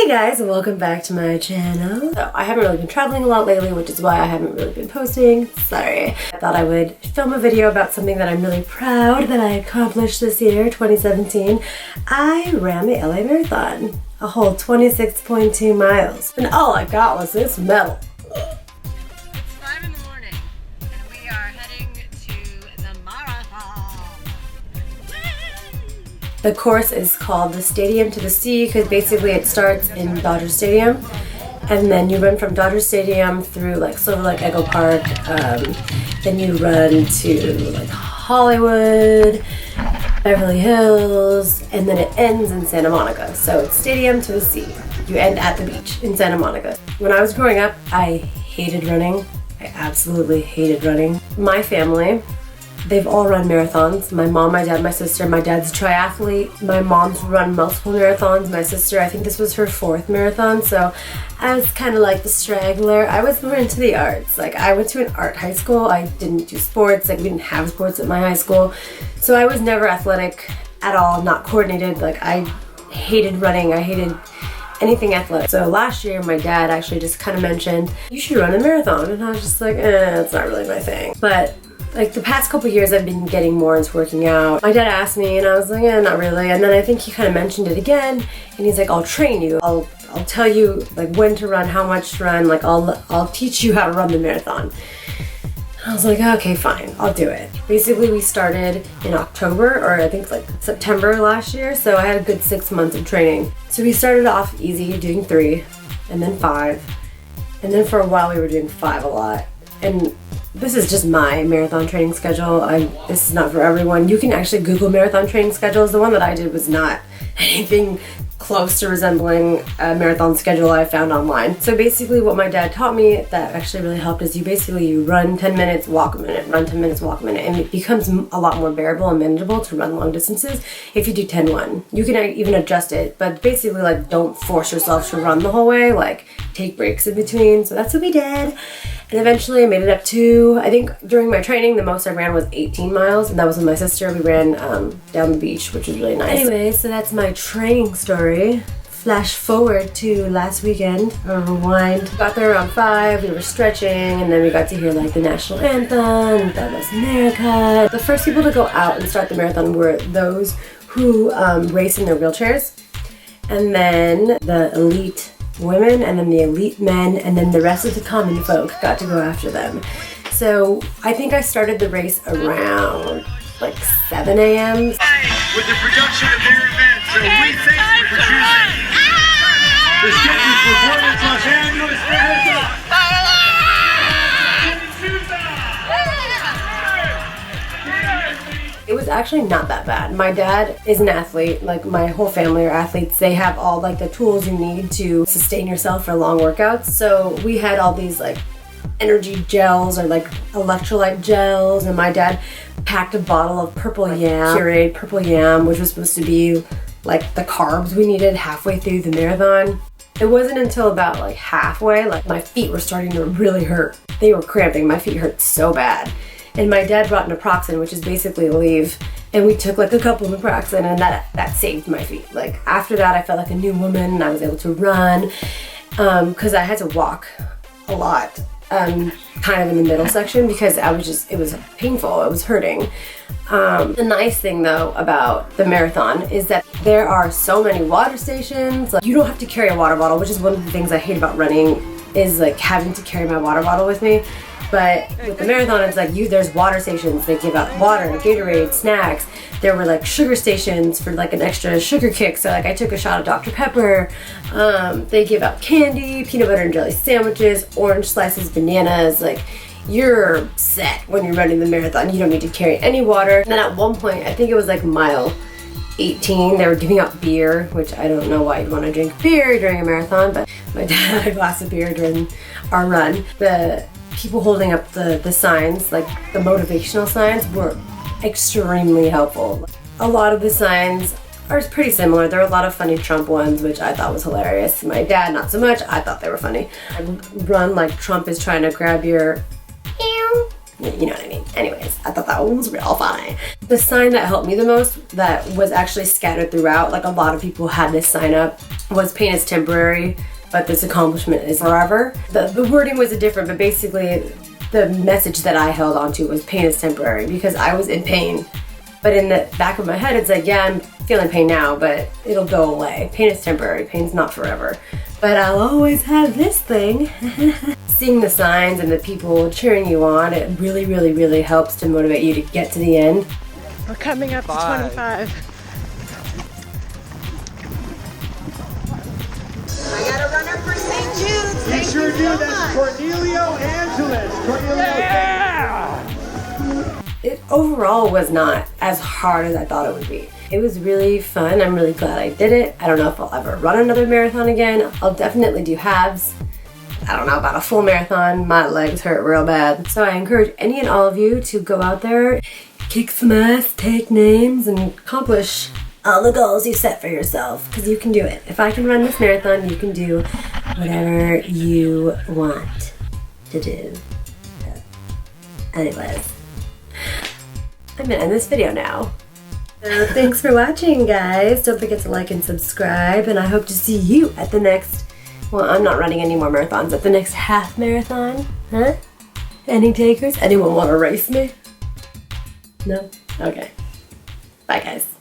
Hey guys, and welcome back to my channel. So I haven't really been traveling a lot lately, which is why I haven't really been posting. Sorry. I thought I would film a video about something that I'm really proud that I accomplished this year, 2017. I ran the LA Marathon, a whole 26.2 miles. And all I got was this medal. It's 5 in the morning, and we are heading to the marathon. The course is called the Stadium to the Sea because basically it starts in Dodger Stadium and then you run from Dodger Stadium through like Silver Lake Echo Park, then you run to like Hollywood, Beverly Hills, and then it ends in Santa Monica. So it's Stadium to the Sea. You end at the beach in Santa Monica. When I was growing up, I hated running. I absolutely hated running. My family, they've all run marathons. My mom, my dad, my sister. My dad's a triathlete. My mom's run multiple marathons. My sister, I think this was her 4th marathon, so I was kind of like the straggler. I was more into the arts. Like, I went to an art high school. I didn't do sports. Like, we didn't have sports at my high school. So I was never athletic at all, not coordinated. Like, I hated running. I hated anything athletic. So last year, my dad actually just kind of mentioned, you should run a marathon. And I was just like, it's not really my thing. But like the past couple years I've been getting more into working out. My dad asked me and I was like, not really. And then I think he kind of mentioned it again and he's like, I'll train you. I'll tell you like when to run, how much to run, like I'll teach you how to run the marathon. I was like, okay, fine, I'll do it. Basically we started in October or I think like September last year, so I had a good 6 months of training. So we started off easy doing 3 and then 5 and then for a while we were doing 5 a lot. And this is just my marathon training schedule. This is not for everyone. You can actually Google marathon training schedules. The one that I did was not anything close to resembling a marathon schedule I found online. So basically what my dad taught me that actually really helped is you run 10 minutes, walk a minute, run 10 minutes, walk a minute, and it becomes a lot more bearable and manageable to run long distances if you do 10-1. You can even adjust it, but basically like don't force yourself to run the whole way, like take breaks in between. So that's what we did. And eventually I made it up to, I think during my training, the most I ran was 18 miles. And that was with my sister. We ran down the beach, which was really nice. Anyway, so that's my training story. Flash forward to last weekend, or rewind. Got there around 5, we were stretching, and then we got to hear like the national anthem, God Bless America. The first people to go out and start the marathon were those who race in their wheelchairs. And then the elite women, and then the elite men, and then the rest of the common folk got to go after them. So I think I started the race around like 7 a.m. With the production of their event, so we thank you for choosing the scheduled performance Los Angeles Marathon. It was actually not that bad. My dad is an athlete, like my whole family are athletes. They have all like the tools you need to sustain yourself for long workouts. So we had all these like energy gels or like electrolyte gels, and my dad packed a bottle of purple yam, pureed purple yam, which was supposed to be like the carbs we needed halfway through the marathon. It wasn't until about like halfway, like my feet were starting to really hurt. They were cramping, my feet hurt so bad. And my dad brought naproxen, which is basically Aleve, and we took like a couple of naproxen, and that saved my feet. Like after that, I felt like a new woman, and I was able to run, because I had to walk a lot, kind of in the middle section because it was painful, it was hurting. The nice thing though about the marathon is that there are so many water stations. Like, you don't have to carry a water bottle, which is one of the things I hate about running, is like having to carry my water bottle with me. But with the marathon, it's like there's water stations. They give out water, Gatorade, snacks. There were like sugar stations for like an extra sugar kick. So like I took a shot of Dr. Pepper. They give out candy, peanut butter and jelly sandwiches, orange slices, bananas. Like, you're set when you're running the marathon. You don't need to carry any water. And then at one point, I think it was like mile 18, they were giving out beer, which I don't know why you'd want to drink beer during a marathon, but my dad had a glass of beer during our run. The people holding up the signs, like the motivational signs, were extremely helpful. A lot of the signs are pretty similar. There are a lot of funny Trump ones, which I thought was hilarious. My dad, not so much. I thought they were funny. I run like Trump is trying to grab your You know what I mean? Anyways, I thought that one was real funny. The sign that helped me the most, that was actually scattered throughout, like a lot of people had this sign up, was pain is temporary, but this accomplishment is forever. The wording was different, but basically the message that I held onto was pain is temporary because I was in pain. But in the back of my head, it's like, yeah, I'm feeling pain now, but it'll go away. Pain is temporary, pain's not forever. But I'll always have this thing. Seeing the signs and the people cheering you on, it really, really, really helps to motivate you to get to the end. We're coming up to 25. I got a runner for St. Jude's. You sure do. That's Cornelio Angeles. It overall was not as hard as I thought it would be. It was really fun. I'm really glad I did it. I don't know if I'll ever run another marathon again. I'll definitely do halves. I don't know about a full marathon. My legs hurt real bad. So I encourage any and all of you to go out there, kick some ass, take names, and accomplish all the goals you set for yourself, because you can do it. If I can run this marathon, you can do whatever you want to do. Anyways, I'm gonna end this video now. So thanks for watching, guys. Don't forget to like and subscribe, and I hope to see you at the next, well, I'm not running any more marathons, at the next half marathon. Huh? Any takers? Anyone want to race me? No? Okay. Bye, guys.